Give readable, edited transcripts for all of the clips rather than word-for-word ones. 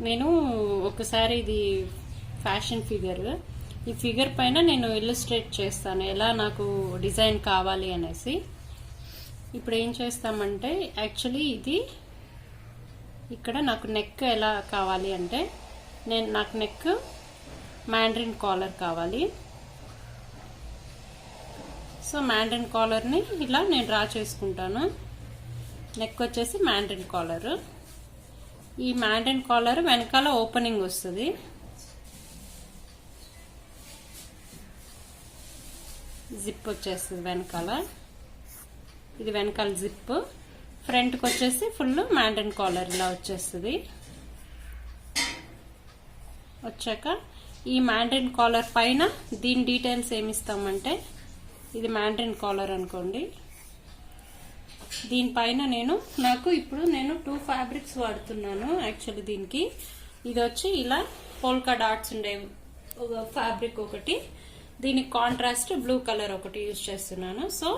నేను ఒకసారి ఇది ఫ్యాషన్ ఫిగర్, ఈ ఫిగర్ పైన నేను ఇల్లుస్ట్రేట్ చేస్తాను ఎలా నాకు డిజైన్ కావాలి అనేసి. ఇప్పుడు ఏం చేస్తామంటే యాక్చువల్లీ ఇది ఇక్కడ నాకు నెక్ ఎలా కావాలి అంటే నాకు నెక్ మ్యాండ్రిన్ కాలర్ కావాలి. సో మ్యాండ్రిన్ కాలర్ని ఇలా నేను డ్రా చేసుకుంటాను. నెక్ వచ్చేసి మ్యాండ్రిన్ కాలర్. ఈ మ్యాండ్రిన్ కాలర్ వెనకాల ఓపెనింగ్ వస్తుంది. జిప్ వచ్చేస్తుంది వెనకాల, ఇది వెనకాల జిప్. ఫ్రంట్కి వచ్చేసి ఫుల్ మ్యాండ్రిన్ కాలర్ ఇలా వచ్చేస్తుంది. వచ్చాక ఈ మ్యాండ్రిన్ కాలర్ పైన దీని డీటెయిల్స్ ఏమిస్తామంటే, ఇది మ్యాండ్రిన్ కాలర్ అనుకోండి, దీనిపైన నాకు ఇప్పుడు నేను 2 ఫ్యాబ్రిక్స్ వాడుతున్నాను యాక్చువల్లీ దీనికి. ఇది వచ్చి ఇలా పోల్కా డాట్స్ ఉండే ఒక ఫ్యాబ్రిక్ ఒకటి, దీనికి కాంట్రాస్ట్ బ్లూ కలర్ ఒకటి యూజ్ చేస్తున్నాను. సో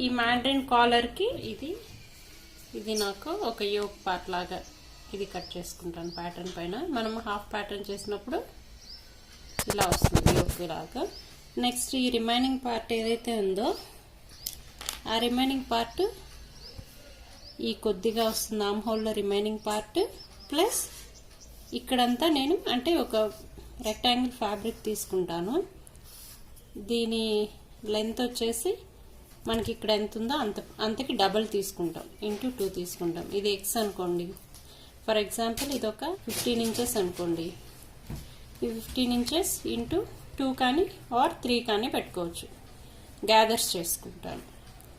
ఈ మ్యాండ్రిన్ కాలర్కి ఇది నాకు ఒక యోక్ పార్ట్ లాగా ఇది కట్ చేసుకుంటాను ప్యాటర్న్ పైన. మనం హాఫ్ ప్యాటర్న్ చేసినప్పుడు ఇలా వస్తుంది యోక్ లాగా. నెక్స్ట్ ఈ రిమైనింగ్ పార్ట్ ఏదైతే ఉందో ఆ రిమైనింగ్ పార్ట్ ఈ కొద్దిగా వస్తుంది ఆమ్ హోల్లో రిమైనింగ్ పార్ట్, ప్లస్ ఇక్కడంతా నేను అంటే ఒక రెక్టాంగిల్ ఫ్యాబ్రిక్ తీసుకుంటాను. దీని లెంత్ వచ్చేసి మనకి ఇక్కడ ఎంత ఉందో అంతకి డబల్ తీసుకుంటాం, ఇంటూ 2 తీసుకుంటాం. ఇది ఎక్స్ అనుకోండి, ఫర్ ఎగ్జాంపుల్ ఇది ఒక 15 ఇంచెస్ అనుకోండి. ఈ 15 ఇంచెస్ ఇంటూ 2 కానీ ఆర్ 3 కానీ పెట్టుకోవచ్చు. గ్యాదర్స్ చేసుకుంటాను.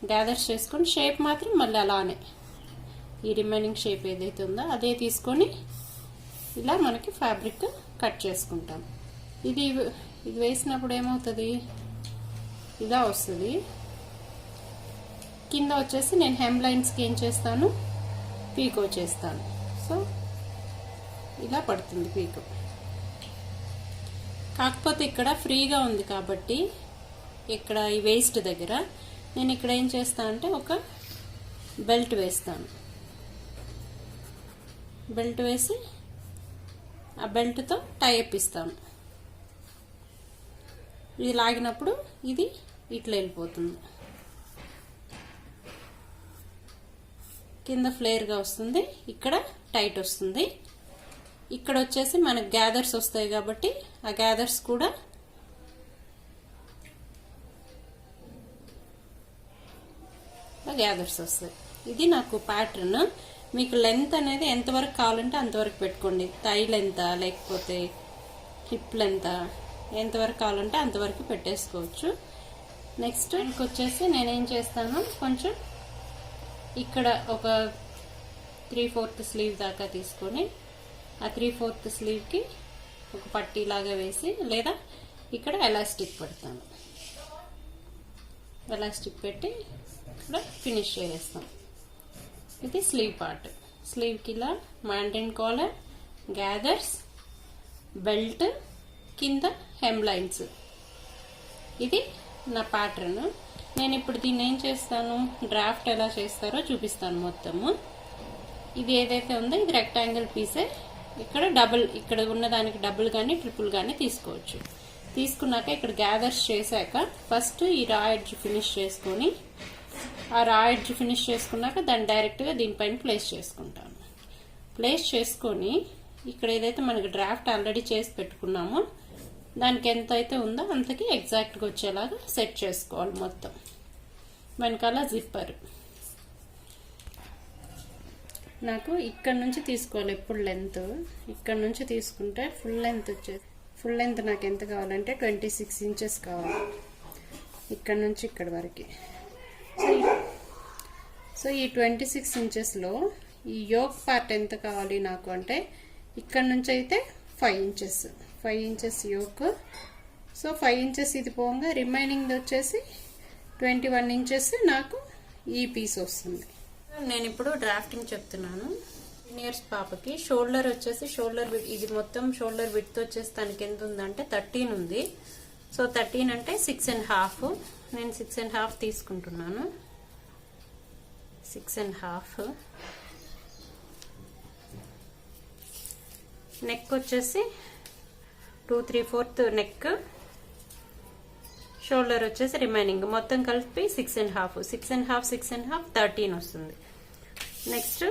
గ్యాదర్స్ చేసుకొని షేప్ మాత్రం మళ్ళీ అలానే ఈ రిమైనింగ్ షేప్ ఏదైతే ఉందో అదే తీసుకొని ఇలా మనకి ఫ్యాబ్రిక్ కట్ చేసుకుంటాం. ఇది వేసినప్పుడు ఏమవుతుంది, ఇలా వస్తుంది. కింద వచ్చేసి నేను హెమ్ లైన్స్కి ఏం చేస్తాను, పీకో చేస్తాను. సో ఇలా పడుతుంది పీకో. కాకపోతే ఇక్కడ ఫ్రీగా ఉంది కాబట్టి ఇక్కడ ఈ వేస్ట్ దగ్గర నేను ఇక్కడ ఏం చేస్తాను అంటే ఒక బెల్ట్ వేస్తాను. బెల్ట్ వేసి ఆ బెల్ట్తో టైప్ ఇస్తాను. ఇది లాగినప్పుడు ఇది ఇట్లా వెళ్ళిపోతుంది, కింద ఫ్లేర్గా వస్తుంది, ఇక్కడ టైట్ వస్తుంది. ఇక్కడ వచ్చేసి మనకు గ్యాదర్స్ వస్తాయి కాబట్టి ఆ గ్యాదర్స్ కూడా గ్యాదర్స్ వస్తాయి. ఇది నాకు ప్యాటర్న్. మీకు లెంత్ అనేది ఎంతవరకు కావాలంటే అంతవరకు పెట్టుకోండి. థై లెంత్ లేకపోతే హిప్ లెంత్ ఎంతవరకు కావాలంటే అంతవరకు పెట్టేసుకోవచ్చు. నెక్స్ట్ ఇంకొచ్చేసి నేనేం చేస్తాను, కొంచెం ఇక్కడ ఒక 3/4 స్లీవ్ దాకా తీసుకొని ఆ 3/4 స్లీవ్కి ఒక పట్టీలాగా వేసి, లేదా ఇక్కడ ఎలాస్టిక్ పెడతాను. ఎలాస్టిక్ పెట్టి ఇక్కడ ఫినిష్ చేస్తాం. ఇది స్లీవ్ పార్ట్. స్లీవ్కి ఇలా మ్యాండ్రిన్ కాలర్, గ్యాదర్స్, బెల్ట్, కింద హెమ్ లైన్స్. ఇది నా ప్యాటర్న్. నేను ఇప్పుడు దీన్ని ఏం చేస్తాను, డ్రాఫ్ట్ ఎలా చేస్తారో చూపిస్తాను మొత్తము. ఇది ఏదైతే ఉందో ఇది రెక్టాంగిల్ పీసే. ఇక్కడ డబుల్, ఇక్కడ ఉన్నదానికి డబుల్ కానీ ట్రిపుల్ కానీ తీసుకోవచ్చు. తీసుకున్నాక ఇక్కడ గ్యాదర్స్ చేశాక ఫస్ట్ ఈ రా ఎడ్జ్ ఫినిష్ చేసుకొని, ఆ రా ఎడ్జ్ ఫినిష్ చేసుకున్నాక దాన్ని డైరెక్ట్గా దీనిపైన ప్లేస్ చేసుకుంటాను. ప్లేస్ చేసుకొని ఇక్కడ ఏదైతే మనకి డ్రాఫ్ట్ ఆల్రెడీ చేసి పెట్టుకున్నామో దానికి ఎంత అయితే ఉందో అంతకి ఎగ్జాక్ట్గా వచ్చేలాగా సెట్ చేసుకోవాలి మొత్తం. వెనకాల జిప్పర్ నాకు ఇక్కడ నుంచి తీసుకోవాలి ఎప్పుడు లెంత్. ఇక్కడ నుంచి తీసుకుంటే ఫుల్ లెంత్ వచ్చేది. ఫుల్ లెంత్ నాకు ఎంత కావాలంటే 26 ఇంచెస్ కావాలి ఇక్కడ నుంచి ఇక్కడ వరకు. సో ఈ 26 ఇంచెస్లో ఈ యోక్ పార్ట్ ఎంత కావాలి నాకు అంటే ఇక్కడ నుంచి అయితే 5 ఇంచెస్ యోక్. సో 5 ఇంచెస్ ఇది పోగా రిమైనింగ్ వచ్చేసి 21 ఇంచెస్ నాకు ఈ పీస్ వస్తుంది. నేను ఇప్పుడు డ్రాఫ్టింగ్ చెప్తున్నాను. 10 ఇయర్స్ పాపకి షోల్డర్ వచ్చేసి ఇది మొత్తం షోల్డర్ విడ్త్ వచ్చేసి తనకి ఎంత ఉందంటే 13 ఉంది. సో 13 అంటే 6.5. నేను 6.5 తీసుకుంటున్నాను. 6.5 నెక్ వచ్చేసి 2 3/4 నెక్, షోల్డర్ వచ్చేసి రిమైనింగ్ మొత్తం కలిపి 6.5 13 వస్తుంది. నెక్స్ట్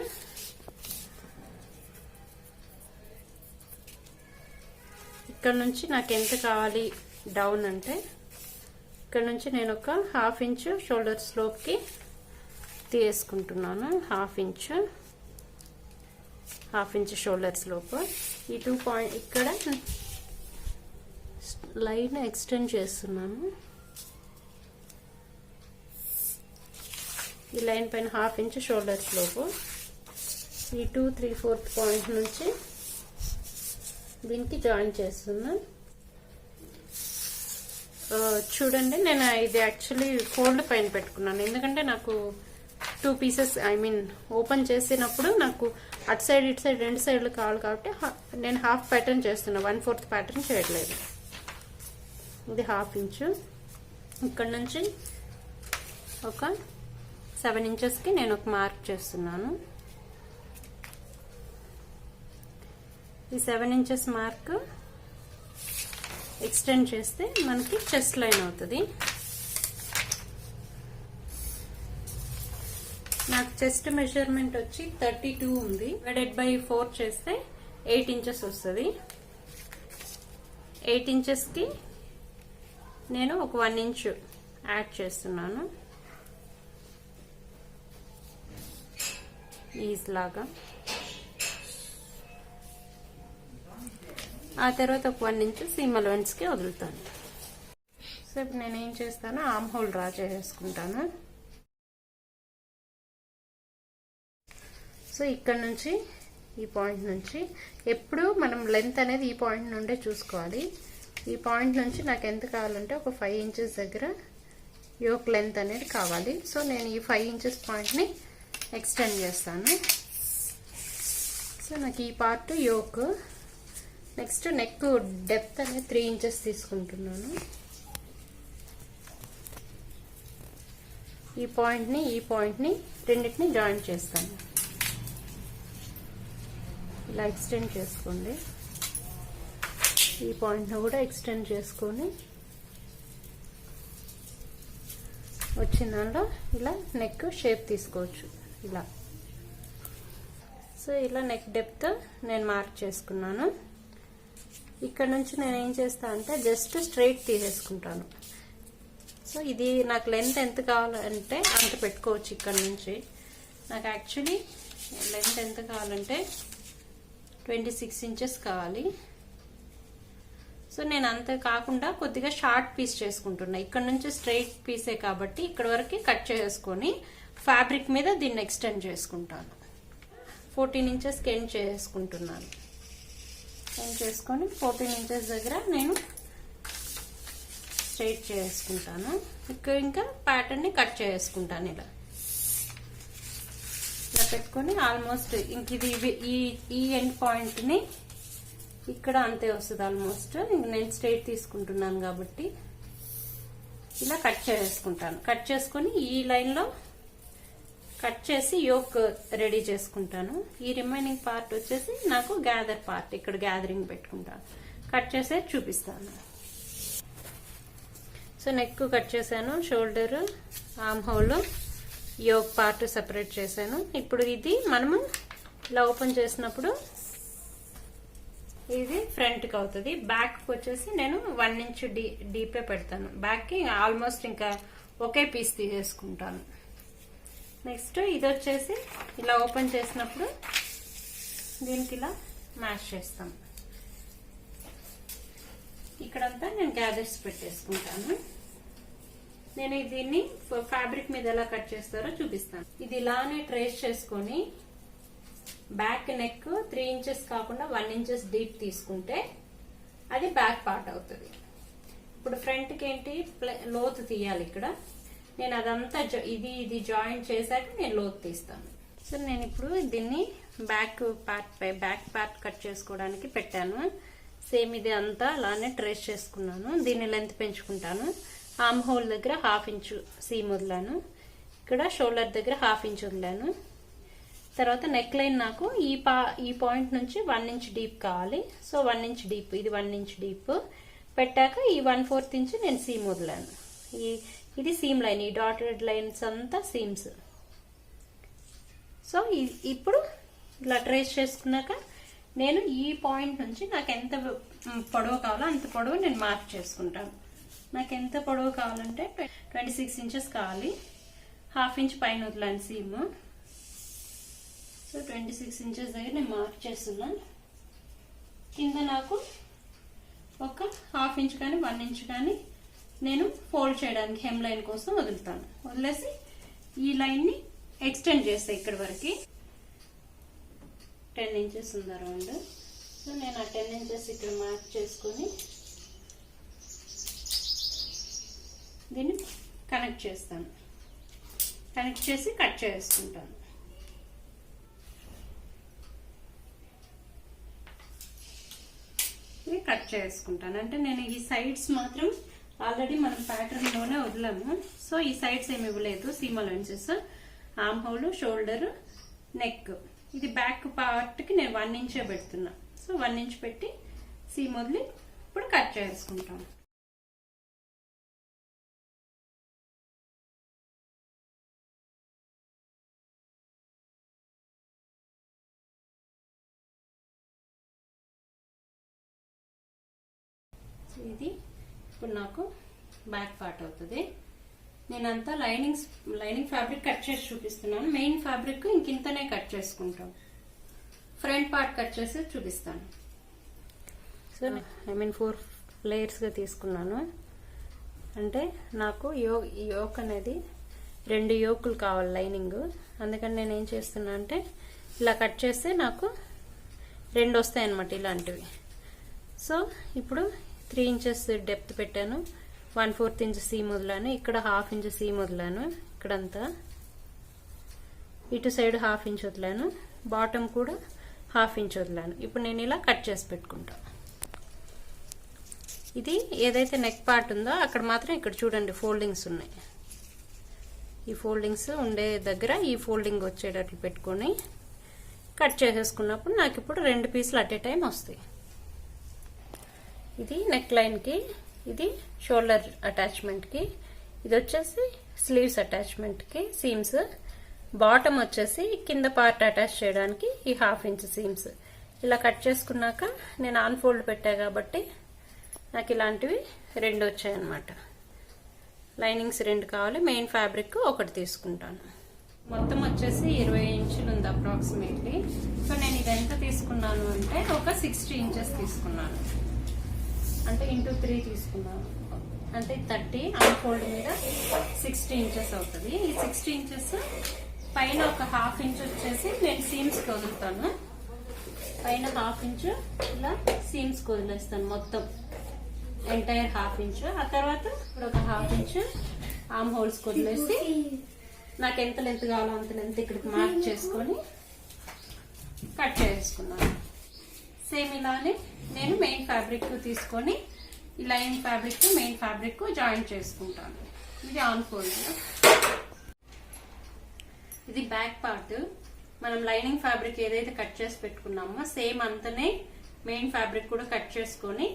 ఇక్కడ నుంచి నాకు ఎంత కావాలి డౌన్ అంటే, ఇక్కడ నుంచి నేను ఒక 1/2 ఇంచ్ షోల్డర్ స్లోప్కి తీసుకుంటున్నాను. 1/2 ఇంచ్ షోల్డర్ స్లోప్. ఈ 2 పాయింట్ ఇక్కడ లైన్ ఎక్స్టెండ్ చేస్తున్నాను. ఈ లైన్ పైన 1/2 ఇంచ్ షోల్డర్ స్లోప్. ఈ 2 3/4 పాయింట్ నుంచి దీనికి జాయిన్ చేస్తున్నా. చూడండి, నేను ఇది యాక్చువల్లీ ఫోల్డ్ పైన పెట్టుకున్నాను, ఎందుకంటే నాకు 2 పీసెస్ ఓపెన్ చేసినప్పుడు నాకు అటు సైడ్ ఇటు సైడ్ 2 సైడ్లు కావాలి కాబట్టి నేను 1/2 ప్యాటర్న్ చేస్తున్నా, 1/4 ప్యాటర్న్ చేయట్లేదు. ఇది 1/2 ఇంచు. ఇక్కడ నుంచి ఒక 7 ఇంచెస్కి నేను ఒక మార్క్ చేస్తున్నాను. ఈ 7 ఇంచెస్ మార్క్ ఎక్స్టెండ్ చేస్తే మనకి చెస్ట్ లైన్ అవుతుంది. నాకు చెస్ట్ మెజర్మెంట్ వచ్చి 32 ఉంది. డివైడెడ్ బై 4 చేస్తే 8 ఇంచెస్ వస్తుంది. 8 ఇంచెస్కి నేను ఒక 1 ఇంచ్ యాడ్ చేస్తున్నాను ఈజ్ లాగా. ఆ తర్వాత ఒక 1 ఇంచ్ సీమ్ అలవెన్స్కి వదులుతాను. సో ఇప్పుడు నేను ఏం చేస్తాను, ఆర్మ్ హోల్ డ్రా చేసుకుంటాను. సో ఇక్కడ నుంచి ఈ పాయింట్ నుంచి ఎప్పుడు మనం లెంత్ అనేది ఈ పాయింట్ నుండే చూసుకోవాలి. ఈ పాయింట్ నుంచి నాకు ఎంత కావాలంటే ఒక 5 ఇంచెస్ దగ్గర యోక్ లెంత్ అనేది కావాలి. సో నేను ఈ 5 ఇంచెస్ పాయింట్ని ఎక్స్టెండ్ చేస్తాను. సో నాకు ఈ part yoke. Next neck depth అనేది 3 ఇంచెస్ తీసుకుంటున్నాను. ఈ పాయింట్ని రెండింటిని జాయిన్ చేస్తాను. ఇలా ఎక్స్టెండ్ చేసుకోండి. ఈ పాయింట్ని కూడా ఎక్స్టెండ్ చేసుకొని వచ్చిన దాంట్లో ఇలా నెక్ షేప్ తీసుకోవచ్చు ఇలా. సో ఇలా నెక్ డెప్త్ నేను మార్క్ చేసుకున్నాను. ఇక్కడ నుంచి నేను ఏం చేస్తా అంటే జస్ట్ స్ట్రైట్ తీసేసుకుంటాను. సో ఇది నాకు లెంత్ ఎంత కావాలంటే అంత పెట్టుకోవచ్చు. ఇక్కడ నుంచి నాకు యాక్చువల్లీ లెంత్ ఎంత కావాలంటే 26 ఇంచెస్ కావాలి. సో నేను అంత కాకుండా కొద్దిగా షార్ట్ పీస్ చేసుకుంటున్నా. ఇక్కడ నుంచి స్ట్రైట్ పీసే కాబట్టి ఇక్కడ వరకు కట్ చేసుకొని ఫ్యాబ్రిక్ మీద దీన్ని ఎక్స్టెండ్ చేసుకుంటాను. 14 ఇంచెస్కి ఎండ్ చేసుకుంటున్నాను. ఎండ్ చేసుకొని 14 ఇంచెస్ దగ్గర నేను స్ట్రైట్ చేసుకుంటాను. ఇక్కడ ఇంకా ప్యాటర్న్ని కట్ చేసుకుంటాను. ఇలా పెట్టుకొని ఆల్మోస్ట్ ఇంక ఇది ఈ ఎండ్ పాయింట్ని ఇక్కడ అంతే వస్తుంది ఆల్మోస్ట్. ఇంక నేను స్ట్రైట్ తీసుకుంటున్నాను కాబట్టి ఇలా కట్ చేసుకుంటాను. కట్ చేసుకొని ఈ లైన్లో కట్ చేసి యోక్ రెడీ చేసుకుంటాను. ఈ రిమైనింగ్ పార్ట్ వచ్చేసి నాకు గ్యాదర్ పార్ట్, ఇక్కడ గ్యాదరింగ్ పెట్టుకుంటాను. కట్ చేసే చూపిస్తాను. సో నెక్ కట్ చేశాను, shoulder, arm hole, yoke part separate చేశాను. ఇప్పుడు ఇది మనము ఇలా ఓపెన్ చేసినప్పుడు ఇది ఫ్రంట్కి అవుతుంది. బ్యాక్కి వచ్చేసి నేను 1 ఇంచ్ డీపే పెడతాను. బ్యాక్కి ఆల్మోస్ట్ ఇంకా ఒకే పీస్ తీసేసుకుంటాను. నెక్స్ట్ ఇది వచ్చేసి ఇలా ఓపెన్ చేసినప్పుడు దీనికి ఇలా మ్యాష్ చేస్తాం. ఇక్కడంతా నేను గ్యాదర్స్ పెట్టేసుకుంటాను. నేను దీన్ని ఫ్యాబ్రిక్ మీద ఎలా కట్ చేస్తారో చూపిస్తాను. ఇది ఇలానే ట్రేస్ చేసుకొని బ్యాక్ నెక్ 3 ఇంచెస్ కాకుండా 1 ఇంచెస్ డీప్ తీసుకుంటే అది బ్యాక్ పార్ట్ అవుతుంది. ఇప్పుడు ఫ్రంట్కి ఏంటి లోతు తీయాలి. ఇక్కడ నేను అదంతా ఇది జాయిన్ చేశాక నేను లోతు తీస్తాను. సో నేను ఇప్పుడు దీన్ని బ్యాక్ పార్ట్ కట్ చేసుకోవడానికి పెట్టాను. సేమ్ ఇది అంతా అలానే ట్రేస్ చేసుకున్నాను. దీన్ని లెంత్ పెంచుకుంటాను. ఆర్మ్ హోల్ దగ్గర 1/2 ఇంచ్ సీమ్ వదిలాను. ఇక్కడ షోల్డర్ దగ్గర 1/2 ఇంచ్ వదిలాను. తర్వాత నెక్ లైన్ నాకు ఈ పాయింట్ నుంచి 1 ఇంచ్ డీప్ కావాలి. సో 1 ఇంచ్ డీప్, ఇది 1 ఇంచ్ డీప్ పెట్టాక ఈ 1/4 ఇంచ్ నేను సీమ్ వదిలాను. ఇది సీమ్ లైన్, ఈ డాటెడ్ లైన్స్ అంతా సీమ్స్. సో ఇప్పుడు ఇలా ట్రేస్ చేసుకున్నాక నేను ఈ పాయింట్ నుంచి నాకు ఎంత పొడవు కావాలో అంత పొడవు నేను మార్క్ చేసుకుంటాను. నాకు ఎంత పొడవు కావాలంటే 26 ఇంచెస్ కావాలి. 1/2 ఇంచ్ పైన వదిలాను సీమ్. సో 26 ఇంచెస్ దగ్గర నేను మార్క్ చేస్తున్నా. కింద నాకు ఒక 1/2 ఇంచ్ కానీ 1 ఇంచ్ కానీ నేను ఫోల్డ్ చేయడానికి హెమ్ లైన్ కోసం వదులుతాను. వదిలేసి ఈ లైన్ని ఎక్స్టెండ్ చేస్తాను ఇక్కడ వరకు. 10 ఇంచెస్ ఉంది అరౌండ్. సో నేను ఆ 10 ఇంచెస్ ఇక్కడ మార్క్ చేసుకొని దీన్ని కనెక్ట్ చేస్తాను. కనెక్ట్ చేసి కట్ చేసుకుంటాను. ఇది కట్ చేసుకుంటాను. అంటే నేను ఈ సైడ్స్ మాత్రం ఆల్రెడీ మనం ప్యాటర్న్ లోనే వదిలాము. సో ఈ సైడ్స్ ఏమి ఇవ్వలేదు. Seam allowances, arm hole, shoulder, neck. ఇది బ్యాక్ పార్ట్ కి నేను 1 ఇంచే పెడుతున్నా. సో 1 ఇంచ్ పెట్టి సీమ్ వదిలి ఇప్పుడు కట్ చేసుకుంటాం. ఇది ఇప్పుడు నాకు బ్యాక్ పార్ట్ అవుతుంది. నేనంతా లైనింగ్ ఫ్యాబ్రిక్ కట్ చేసి చూపిస్తున్నాను. మెయిన్ ఫ్యాబ్రిక్ ఇంకింతనే కట్ చేసుకుంటాం. ఫ్రంట్ పార్ట్ కట్ చేసి చూపిస్తాను. సో 4 లేయర్స్ గా తీసుకున్నాను. అంటే నాకు యోక్ అనేది 2 యోకులు కావాలి లైనింగ్. అందుకని నేను ఏం చేస్తున్నా అంటే ఇలా కట్ చేస్తే నాకు 2 వస్తాయి అన్నమాట ఇలాంటివి. సో ఇప్పుడు 3 ఇంచెస్ డెప్త్ పెట్టాను. 1/4 ఇంచ్ సీమ్ వదిలాను. ఇక్కడ 1/2 ఇంచ్ సీమ్ వదిలాను. ఇక్కడంతా ఇటు సైడ్ 1/2 ఇంచ్ వదిలాను. బాటమ్ కూడా 1/2 ఇంచ్ వదిలాను. ఇప్పుడు నేను ఇలా కట్ చేసి పెట్టుకుంటా. ఇది ఏదైతే నెక్ పార్ట్ ఉందో అక్కడ మాత్రం ఇక్కడ చూడండి ఫోల్డింగ్స్ ఉన్నాయి. ఈ ఫోల్డింగ్స్ ఉండే దగ్గర ఈ ఫోల్డింగ్ వచ్చేటట్లు పెట్టుకొని కట్ చేసేసుకున్నప్పుడు నాకు ఇప్పుడు 2 పీసులు అట్ ఏ టైం వస్తాయి. ఇది నెక్ లైన్ కి, ఇది షోల్డర్ అటాచ్మెంట్ కి, ఇది వచ్చేసి స్లీవ్స్ అటాచ్మెంట్ కి సీమ్స్. బాటమ్ వచ్చేసి కింద పార్ట్ అటాచ్ చేయడానికి ఈ 1/2 ఇంచ్ సీమ్స్. ఇలా కట్ చేసుకున్నాక నేను ఆన్ ఫోల్డ్ పెట్టా కాబట్టి నాకు ఇలాంటివి 2 వచ్చాయన్నమాట. లైనింగ్స్ 2 కావాలి. మెయిన్ ఫ్యాబ్రిక్ 1 తీసుకుంటాను. మొత్తం వచ్చేసి 20 ఇంచులు ఉంది అప్రాక్సిమేట్లీ. సో నేను ఇది ఎంత తీసుకున్నాను అంటే ఒక 60 ఇంచెస్ తీసుకున్నాను. అంటే ఇంటూ 3 తీసుకున్నాను. అంటే 30 ఆన్ ఫోల్డ్ మీద 60 ఇంచెస్ అవుతుంది. ఈ 60 ఇంచెస్ పైన ఒక 1/2 ఇంచ్ వచ్చేసి నేను సీమ్స్ కి వదులుతాను. పైన 1/2 ఇంచ్ ఇలా సీమ్స్ కి వదిలేస్తాను మొత్తం ఎంటైర్ 1/2 ఇంచ్. ఆ తర్వాత ఇప్పుడు ఒక 1/2 ఇంచ్ ఆర్మ్ హోల్స్ కి వదిలేసి నాకు ఎంత లెంత్ కావాలో అంత లెంత్ ఇక్కడికి మార్క్ చేసుకొని కట్ చేసుకున్నాను. సేమ్ ఇలానే నేను మెయిన్ ఫ్యాబ్రిక్ తీసుకొని ఈ lining fabric main fabric joint చేసుకుంటాను. ఇది ఆన్ ఫోల్డ్. ఇది బ్యాక్ పార్ట్. మనం లైనింగ్ ఫ్యాబ్రిక్ ఏదైతే కట్ చేసి పెట్టుకున్నామో సేమ్ అంతనే మెయిన్ ఫ్యాబ్రిక్ కూడా కట్ చేసుకొని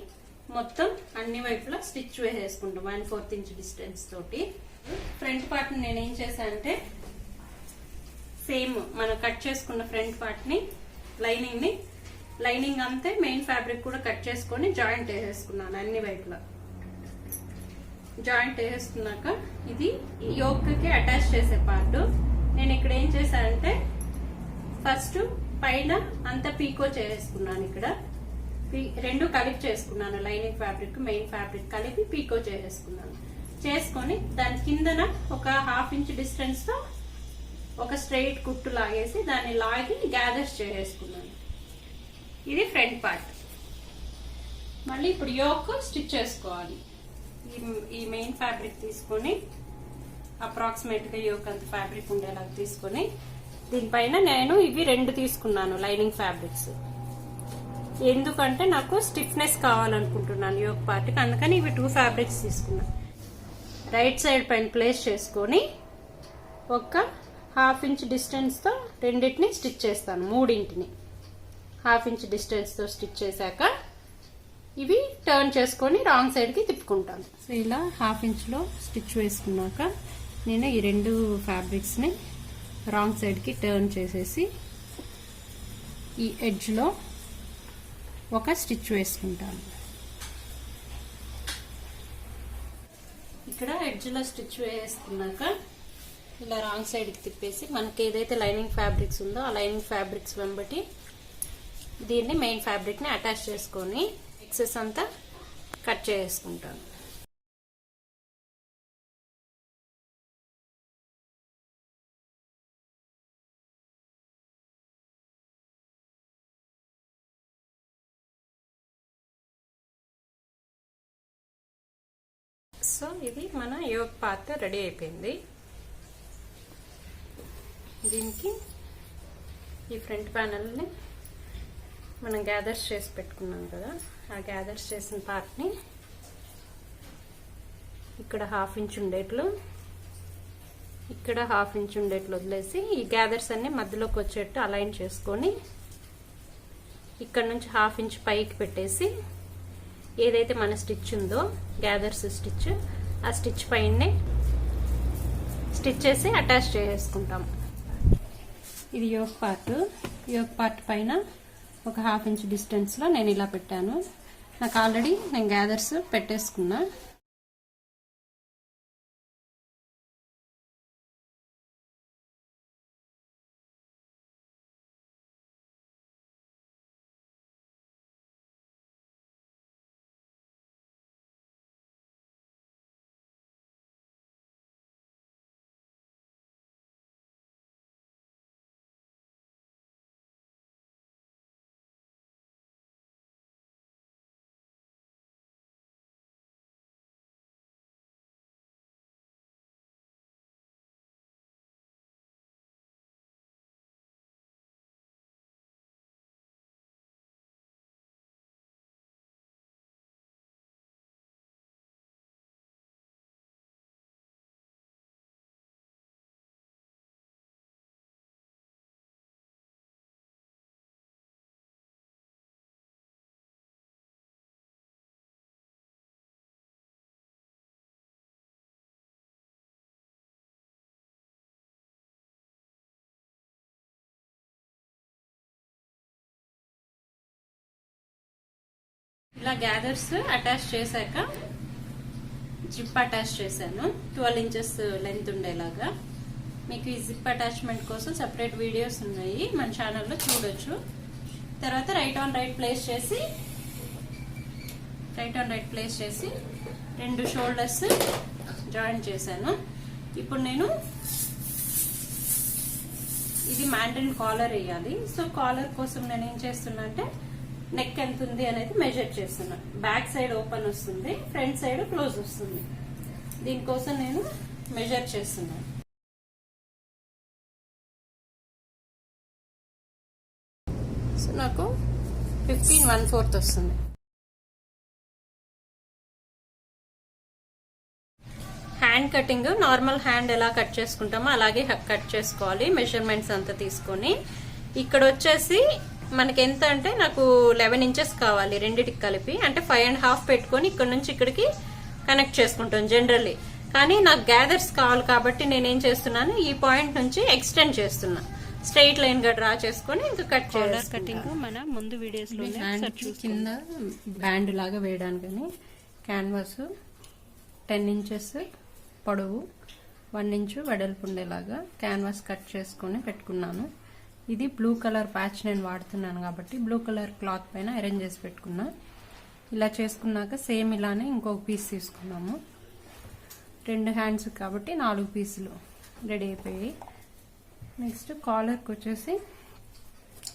మొత్తం అన్ని వైపులా స్టిచ్ వేసేసుకుంటాం 1/4 ఇంచ్ డిస్టెన్స్ తోటి. ఫ్రంట్ పార్ట్ నేనేం చేశానంటే సేమ్ మనం కట్ చేసుకున్న ఫ్రంట్ పార్ట్ ని లైనింగ్ అంతే మెయిన్ ఫ్యాబ్రిక్ కూడా కట్ చేసుకొని జాయింట్ వేసేసుకున్నాను అన్ని వైపులా. జాయింట్ వేసేసుకున్నాక ఇది యోక్ కి అటాచ్ చేసే పార్ట్. నేను ఇక్కడ ఏం చేశానంటే ఫస్ట్ పైన అంతా పీకో చేసేసుకున్నాను. ఇక్కడ 2 కలిపి చేసుకున్నాను. లైనింగ్ ఫ్యాబ్రిక్ మెయిన్ ఫ్యాబ్రిక్ కలిపి పీకో చేసేసుకున్నాను. చేసుకొని దాని కిందన ఒక 1/2 ఇంచ్ డిస్టెన్స్ తో ఒక స్ట్రైట్ కుట్టు లాగేసి దాన్ని లాగి గ్యాదర్స్ చేసేసుకున్నాను. ఇది ఫ్రంట్ పార్ట్. మళ్ళీ ఇప్పుడు యోక్ స్టిచ్ చేసుకోవాలి. ఈ మెయిన్ ఫ్యాబ్రిక్ తీసుకొని అప్రాక్సిమేట్ గా యోక్ అంత ఫ్యాబ్రిక్ ఉండేలాగా తీసుకొని దీనిపైన నేను ఇవి 2 తీసుకున్నాను లైనింగ్ ఫ్యాబ్రిక్స్. ఎందుకంటే నాకు స్టిఫ్నెస్ కావాలనుకుంటున్నాను యోక్ పార్ట్ కి, అందుకని ఇవి 2 ఫ్యాబ్రిక్స్ తీసుకున్నాను. రైట్ సైడ్ పైన ప్లేస్ చేసుకొని ఒక 1/2 ఇంచ్ డిస్టెన్స్ తో రెండింటిని స్టిచ్ చేస్తాను, మూడింటిని హాఫ్ ఇంచ్ డిస్టెన్స్తో స్టిచ్ చేశాక ఇవి టర్న్ చేసుకొని రాంగ్ సైడ్కి తిప్పుకుంటాను. సో ఇలా హాఫ్ ఇంచ్లో స్టిచ్ వేసుకున్నాక నేను ఈ రెండు ఫ్యాబ్రిక్స్ని రాంగ్ సైడ్కి టర్న్ చేసేసి ఈ ఎడ్జ్లో ఒక స్టిచ్ వేసుకుంటాను. ఇక్కడ ఎడ్జ్లో స్టిచ్ వేసుకున్నాక ఇలా రాంగ్ సైడ్కి తిప్పేసి మనకి ఏదైతే లైనింగ్ ఫ్యాబ్రిక్స్ ఉందో ఆ లైనింగ్ ఫ్యాబ్రిక్స్ వెంబటి దీన్ని మెయిన్ ఫ్యాబ్రిక్ని అటాచ్ చేసుకొని ఎక్సెస్ అంతా కట్ చేసుకుంటాను. సో ఇది మన యోక్ పార్ట్ రెడీ అయిపోయింది. దీనికి ఈ ఫ్రంట్ ప్యానల్ని మనం గ్యాదర్స్ చేసి పెట్టుకున్నాం కదా, ఆ గ్యాదర్స్ చేసిన పార్ట్ని ఇక్కడ హాఫ్ ఇంచ్ ఉండేట్లు, ఇక్కడ హాఫ్ ఇంచ్ ఉండేట్లు వదిలేసి ఈ గ్యాదర్స్ అన్ని మధ్యలోకి వచ్చేట్టు అలైన్ చేసుకొని ఇక్కడ నుంచి హాఫ్ ఇంచ్ పైకి పెట్టేసి ఏదైతే మన స్టిచ్ ఉందో గ్యాదర్స్ స్టిచ్, ఆ స్టిచ్ పైనే స్టిచ్ చేసి అటాచ్ చేసుకుంటాం. ఇది యోక్ పార్ట్ పైన ఒక హాఫ్ ఇంచ్ డిస్టెన్స్లో నేను ఇలా పెట్టాను. నాకు ఆల్రెడీ నేను గ్యాదర్స్ పెట్టేసుకున్నా. ఇలా గ్యాదర్స్ అటాచ్ చేశాక జిప్ అటాచ్ చేశాను 12 ఇంచెస్ లెంత్ ఉండేలాగా. మీకు ఈ జిప్ అటాచ్మెంట్ కోసం సెపరేట్ వీడియోస్ ఉన్నాయి, మన ఛానల్లో చూడొచ్చు. తర్వాత రైట్ ఆన్ రైట్ ప్లేస్ చేసి రెండు షోల్డర్స్ జాయిన్ చేశాను. ఇప్పుడు నేను ఇది మ్యాండరిన్ కాలర్ వేయాలి. సో కాలర్ కోసం నేను ఏం చేస్తున్నా అంటే నెక్ ఎంత ఉంది అనేది మెజర్ చేస్తున్నా. బ్యాక్ సైడ్ ఓపెన్ వస్తుంది, ఫ్రంట్ సైడ్ క్లోజ్ వస్తుంది. దీనికోసం నేను మెజర్ చేస్తున్నాను. సో నాకు 15 వస్తుంది. హ్యాండ్ కటింగ్ నార్మల్ హ్యాండ్ ఎలా కట్ చేసుకుంటామో అలాగే కట్ చేసుకోవాలి. మెజర్మెంట్స్ అంతా తీసుకొని ఇక్కడ వచ్చేసి మనకి ఎంత అంటే నాకు 11 ఇంచెస్ కావాలి రెండిటికి కలిపి, అంటే 5.5 పెట్టుకొని ఇక్కడ నుంచి ఇక్కడికి కనెక్ట్ చేసుకుంటాం జనరల్లీ. కానీ నాకు గ్యాదర్స్ కావాలి కాబట్టి నేనేం చేస్తున్నాను, ఈ పాయింట్ నుంచి ఎక్స్టెండ్ చేస్తున్నా. స్ట్రైట్ లైన్ గా డ్రా చేసుకొని ఇంకా కట్ చేయాలి. కటింగ్ మన ముందు వీడియోస్ లో కింద బ్యాండ్ లాగా వేయడానికని క్యాన్వాస్ 10 ఇంచెస్ పొడవు 1 ఇంచు వెడల్పు ఉండేలాగా క్యాన్వాస్ కట్ చేసుకొని పెట్టుకున్నాను. ఇది బ్లూ కలర్ ప్యాచ్ నేను వాడుతున్నాను కాబట్టి బ్లూ కలర్ క్లాత్ పైన అరేంజ్ చేసి పెట్టుకున్నా. ఇలా చేసుకున్నాక సేమ్ ఇలానే ఇంకొక పీస్ తీసుకున్నాము. 2 హ్యాండ్స్ కాబట్టి 4 పీసులు రెడీ అయిపోయాయి. నెక్స్ట్ కాలర్కి వచ్చేసి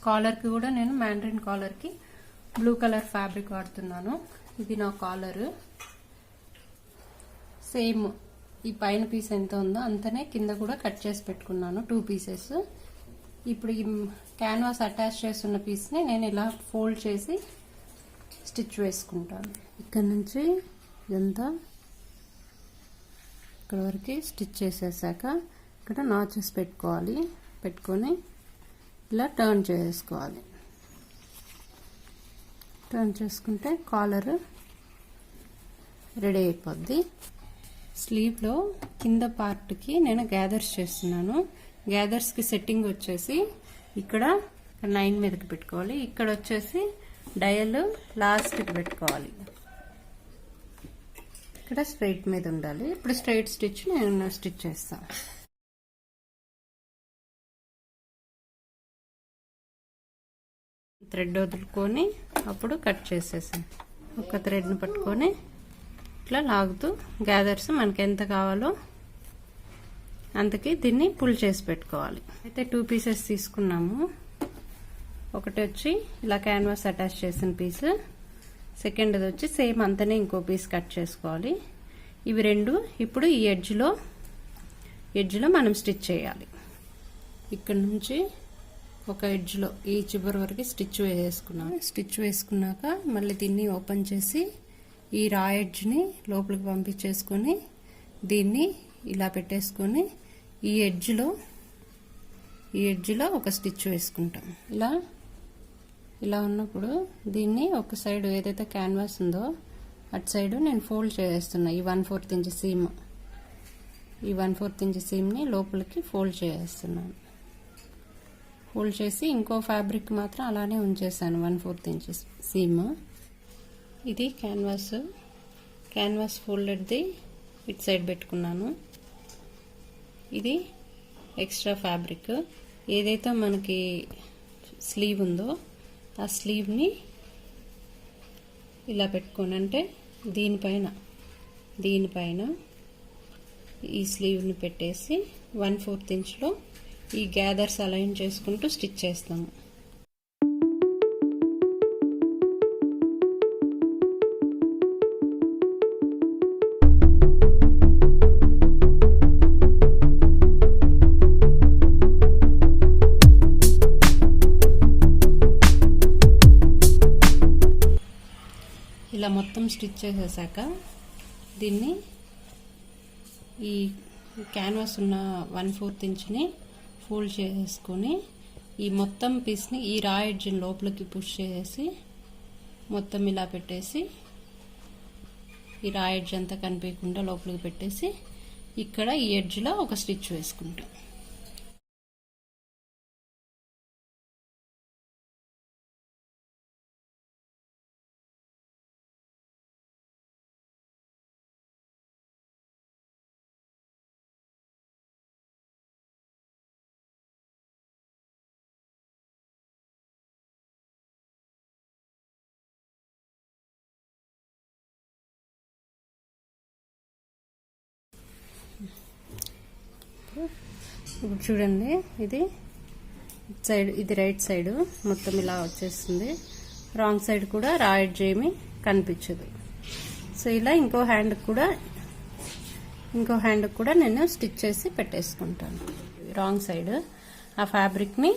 కాలర్కి కూడా నేను మ్యాండరిన్ కాలర్కి బ్లూ కలర్ ఫ్యాబ్రిక్ వాడుతున్నాను. ఇది నా కాలరు. సేమ్ ఈ పైన పీస్ ఎంత ఉందో అంతనే కింద కూడా కట్ చేసి పెట్టుకున్నాను 2 పీసెస్. ఇప్పుడు ఈ క్యాన్వాస్ అటాచ్ చేస్తున్న పీస్ని నేను ఇలా ఫోల్డ్ చేసి స్టిచ్ వేసుకుంటాను. ఇక్కడ నుంచి ఇదంతా ఇక్కడ వరకు స్టిచ్ చేసేసాక ఇక్కడ నాచెస్ పెట్టుకోవాలి. పెట్టుకొని ఇలా టర్న్ చేసుకోవాలి. టర్న్ చేసుకుంటే కాలర్ రెడీ అయిపోద్ది. స్లీవ్లో కింద పార్ట్కి నేను గ్యాదర్స్ చేస్తున్నాను. గ్యాదర్స్కి సెట్టింగ్ వచ్చేసి ఇక్కడ 9 మీదకి పెట్టుకోవాలి. ఇక్కడ వచ్చేసి డయల్ లాస్ట్కి పెట్టుకోవాలి. ఇక్కడ స్ట్రైట్ మీద ఉండాలి. ఇప్పుడు స్ట్రైట్ స్టిచ్ నేను స్టిచ్ చేస్తాను. థ్రెడ్ వదులుకొని అప్పుడు కట్ చేసేసాను. ఒక థ్రెడ్ని పట్టుకొని ఇట్లా లాగుతూ గ్యాదర్స్ మనకి ఎంత కావాలో అంతకి దీన్ని పుల్ చేసి పెట్టుకోవాలి. అయితే 2 పీసెస్ తీసుకున్నాము. ఒకటి వచ్చి ఇలా క్యాన్వాస్ అటాచ్ చేసిన పీస్, సెకండ్ది వచ్చి సేమ్ అంతనే ఇంకో పీస్ కట్ చేసుకోవాలి. ఇవి రెండు ఇప్పుడు ఈ ఎడ్జ్లో మనం స్టిచ్ చేయాలి. ఇక్కడ నుంచి ఒక ఎడ్జ్లో ఈ చివరి వరకు స్టిచ్ వేసుకున్నాం. స్టిచ్ వేసుకున్నాక మళ్ళీ దీన్ని ఓపెన్ చేసి ఈ రా ఎడ్జ్ని లోపలికి పంపించేసుకొని దీన్ని ఇలా పెట్టేసుకొని ఈ ఎడ్జ్లో ఒక స్టిచ్ వేసుకుంటాం. ఇలా ఉన్నప్పుడు దీన్ని ఒక సైడ్ ఏదైతే క్యాన్వాస్ ఉందో అటు సైడ్ నేను ఫోల్డ్ చేస్తున్నా. ఈ 1/4 ఇంచ్ సీమ్, ఈ 1/4 ఇంచ్ సీమ్ని లోపలికి ఫోల్డ్ చేస్తున్నాను. ఫోల్డ్ చేసి ఇంకో ఫ్యాబ్రిక్ మాత్రం అలానే ఉంచేసాను 1/4 ఇంచ్ సీమ్. ఇది క్యాన్వాస్ ఫోల్డెడ్ది ఇటు సైడ్ పెట్టుకున్నాను. ఇది ఎక్స్ట్రా ఫ్యాబ్రిక్. ఏదైతే మనకి స్లీవ్ ఉందో ఆ స్లీవ్ని ఇలా పెట్టుకోని, అంటే దీనిపైన ఈ స్లీవ్ని పెట్టేసి 1/4 ఇంచ్లో ఈ గ్యాదర్స్ అలైన్ చేసుకుంటూ స్టిచ్ చేస్తాము. ఇలా మొత్తం స్టిచ్ చేసేసాక దీన్ని ఈ క్యాన్వాస్ ఉన్న 1/4 ఇంచ్ని ఫోల్డ్ చేసుకొని ఈ మొత్తం పీస్ని ఈ రా ఎడ్జ్ని లోపలికి పుష్ చేసి మొత్తం ఇలా పెట్టేసి ఈ రా ఎడ్జ్ అంతా కనిపించకుండా లోపలికి పెట్టేసి ఇక్కడ ఈ ఎడ్జ్లో ఒక స్టిచ్ వేసుకుంటాం. ఇప్పుడు చూడండి, ఇది సైడ్, ఇది రైట్ సైడ్ మొత్తం ఇలా వచ్చేస్తుంది. రాంగ్ సైడ్ కూడా రా ఎడ్జ్ ఏమీ కనిపించదు. సో ఇలా ఇంకో హ్యాండ్ కూడా నేను స్టిచ్ చేసి పెట్టేసుకుంటాను. రాంగ్ సైడ్ ఆ ఫ్యాబ్రిక్ని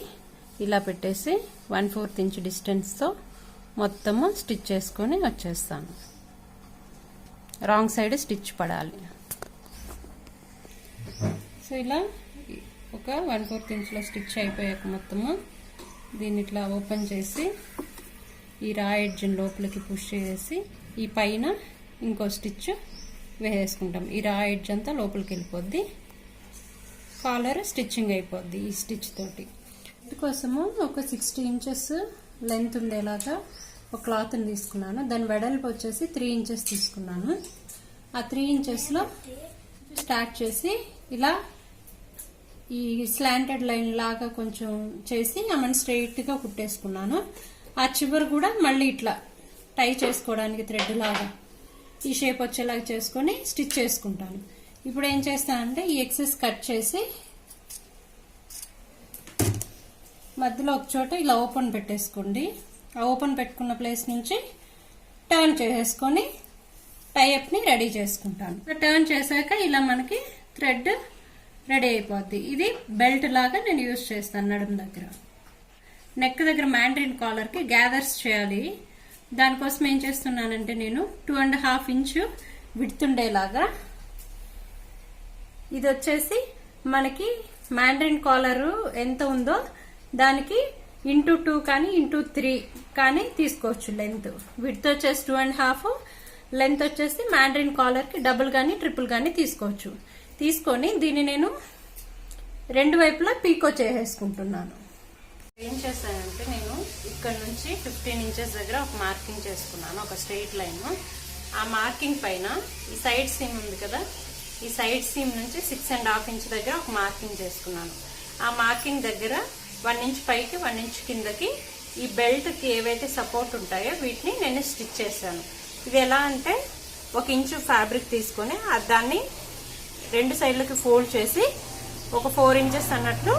ఇలా పెట్టేసి 1/4 ఇంచ్ డిస్టెన్స్తో మొత్తము స్టిచ్ చేసుకొని వచ్చేస్తాను. రాంగ్ సైడ్ స్టిచ్ పడాలి. సో ఇలా ఒక 1/4 ఇంచ్లో స్టిచ్ అయిపోయాక మొత్తము దీన్ని ఇట్లా ఓపెన్ చేసి ఈ రా ఎడ్జ్ని లోపలికి పుష్ చేసి ఈ పైన ఇంకో స్టిచ్ వేసేసుకుంటాం. ఈ రా ఎడ్జ్ అంతా లోపలికి వెళ్ళిపోద్ది, కాలర్ స్టిచ్చింగ్ అయిపోద్ది ఈ స్టిచ్ తోటి. అందుకోసము ఒక 60 ఇంచెస్ లెంత్ ఉండేలాగా ఒక క్లాత్ని తీసుకున్నాను. దాని వెడల్పు వచ్చేసి 3 ఇంచెస్ తీసుకున్నాను. ఆ 3 ఇంచెస్లో స్టార్ట్ చేసి ఇలా ఈ స్లాంటెడ్ లైన్ లాగా కొంచెం చేసి ఆమెను స్ట్రైట్గా కుట్టేసుకున్నాను. ఆ చివరి కూడా మళ్ళీ ఇట్లా టై చేసుకోవడానికి థ్రెడ్ లాగా ఈ షేప్ వచ్చేలాగా చేసుకొని స్టిచ్ చేసుకుంటాను. ఇప్పుడు ఏం చేస్తానంటే ఈ ఎక్సెస్ కట్ చేసి మధ్యలో ఒక చోట ఇలా ఓపెన్ పెట్టేసుకోండి. ఆ ఓపెన్ పెట్టుకున్న ప్లేస్ నుంచి టర్న్ చేసేసుకొని టైఅప్ని రెడీ చేసుకుంటాను. టర్న్ చేశాక ఇలా మనకి థ్రెడ్ రెడీ అయిపోద్ది. ఇది బెల్ట్ లాగా నేను యూజ్ చేస్తాను. నడుము దగ్గర, నెక్ దగ్గర మ్యాండ్రిన్ కాలర్కి గ్యాదర్స్ చేయాలి. దానికోసం ఏం చేస్తున్నానంటే నేను 2.5 ఇంచు విడ్త్ ఉండేలాగా, ఇది వచ్చేసి మనకి మ్యాండ్రిన్ కాలర్ ఎంత ఉందో దానికి ఇంటూ 2 కానీ ఇంటూ 3 కానీ తీసుకోవచ్చు లెంత్. విడ్త్ వచ్చేసి 2.5, లెంత్ వచ్చేసి మ్యాండరిన్ కాలర్ కి డబుల్ గానీ ట్రిపుల్ గానీ తీసుకోవచ్చు. తీసుకొని దీన్ని నేను రెండు వైపులా పీకో చేసేసుకుంటున్నాను. ఏం చేస్తానంటే నేను ఇక్కడ నుంచి 15 ఇంచెస్ దగ్గర ఒక మార్కింగ్ చేసుకున్నాను, ఒక స్ట్రెయిట్ లైన్. ఆ మార్కింగ్ పైన ఈ సైడ్ సీమ్ ఉంది కదా, ఈ సైడ్ సీమ్ నుంచి 6.5 ఇంచ్ దగ్గర ఒక మార్కింగ్ చేసుకున్నాను. ఆ మార్కింగ్ దగ్గర 1 ఇంచ్ పైకి 1 ఇంచ్ కిందకి ఈ బెల్ట్ కి ఏవైతే సపోర్ట్ ఉంటాయో వీటిని నేను స్టిచ్ చేశాను. ఇది ఎలా అంటే 1 ఇంచు ఫ్యాబ్రిక్ తీసుకొని దాన్ని రెండు సైడ్లకి ఫోల్డ్ చేసి ఒక 4 ఇంచెస్ అన్నట్లు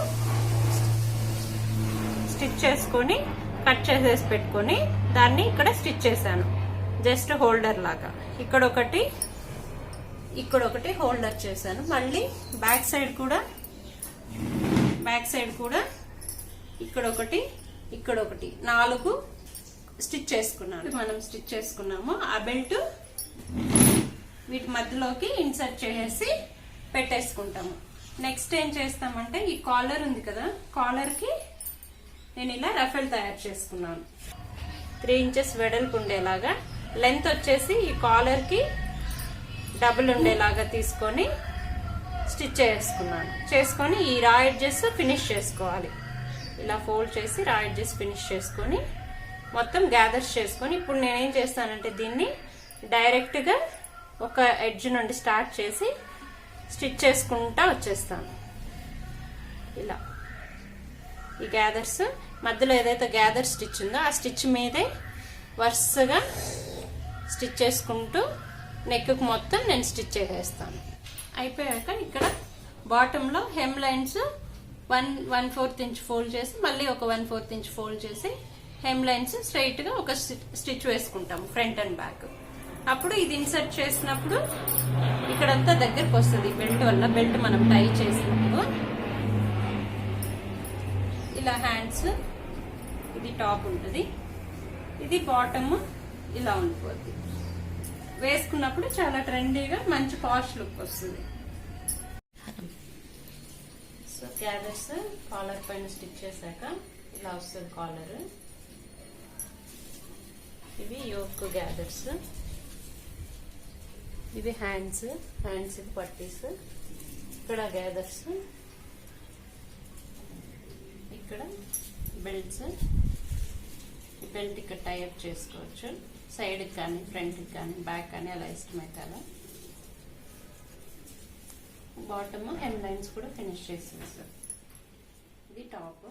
స్టిచ్ చేసుకొని కట్ చేసేసి పెట్టుకొని దాన్ని ఇక్కడ స్టిచ్ చేశాను, జస్ట్ హోల్డర్ లాగా. ఇక్కడ ఒకటి హోల్డర్ చేశాను. మళ్ళీ బ్యాక్ సైడ్ కూడా ఇక్కడ ఒకటి 4 స్టిచ్ చేసుకున్నాను. మనం స్టిచ్ చేసుకున్నాము. ఆ బెల్ట్ వీటి మధ్యలోకి ఇన్సర్ట్ చేసేసి పెట్టేసుకుంటాము. నెక్స్ట్ ఏం చేస్తామంటే ఈ కాలర్ ఉంది కదా, కాలర్ కి నేను ఇలా రఫెల్ తయారు చేసుకున్నాను. 3 ఇంచెస్ వెడల్పు ఉండేలాగా, లెంత్ వచ్చేసి ఈ కాలర్ కి డబుల్ ఉండేలాగా తీసుకొని స్టిచ్ చేసుకొని ఈ రా ఎడ్జెస్ ఫినిష్ చేసుకోవాలి. ఇలా ఫోల్డ్ చేసి రా ఎడ్జెస్ ఫినిష్ చేసుకొని మొత్తం గ్యాదర్స్ చేసుకొని ఇప్పుడు నేనేం చేస్తానంటే దీన్ని డైరెక్ట్ గా ఒక ఎడ్జ్ నుండి స్టార్ట్ చేసి స్టిచ్ చేసుకుంటా వచ్చేస్తాను. ఇలా ఈ గ్యాదర్స్ మధ్యలో ఏదైతే గ్యాదర్ స్టిచ్ ఉందో ఆ స్టిచ్ మీదే వరుసగా స్టిచ్ చేసుకుంటూ నెక్ కు మొత్తం నేను స్టిచ్ చేసేస్తాను. అయిపోయాక ఇక్కడ బాటమ్ లో హెమ్ లైన్స్ 1/4 ఇంచ్ ఫోల్డ్ చేసి మళ్ళీ ఒక 1/4 ఇంచ్ ఫోల్డ్ చేసి హెమ్ లైన్స్ స్ట్రైట్ గా ఒక స్టిచ్ వేసుకుంటాము ఫ్రంట్ అండ్ బ్యాక్. అప్పుడు ఇది ఇన్సర్ట్ చేసినప్పుడు ఇక్కడంతా దగ్గరకు వస్తుంది బెల్ట్ వల్ల. బెల్ట్ మనం టై చేసినప్పుడు ఇలా హ్యాండ్స్, ఇది టాప్ ఉంటుంది, ఇది బాటమ్ ఇలా ఉండిపోద్ది. వేసుకున్నప్పుడు చాలా ట్రెండీగా మంచి పాష్ లుక్ వస్తుంది. సో గ్యాదర్స్ కాలర్ పైన స్టిచ్ చేశాక ఇలా వస్తుంది కాలర్. ఇవి యోక్ గ్యాదర్స్, ఇవి హ్యాండ్స్ కి పట్టీస్, ఇక్కడ గ్యాదర్స్, ఇక్కడ బెల్ట్స్. ఈ బెల్ట్ ఇక్కడ టైఅప్ చేసుకోవచ్చు, సైడ్ కి కానీ ఫ్రంట్ కి కానీ బ్యాక్ కానీ అలా ఇష్టమైతే అలా. బాటమ్ హెమ్ లైన్స్ కూడా ఫినిష్ చేసేసారు. ఇది టాప్.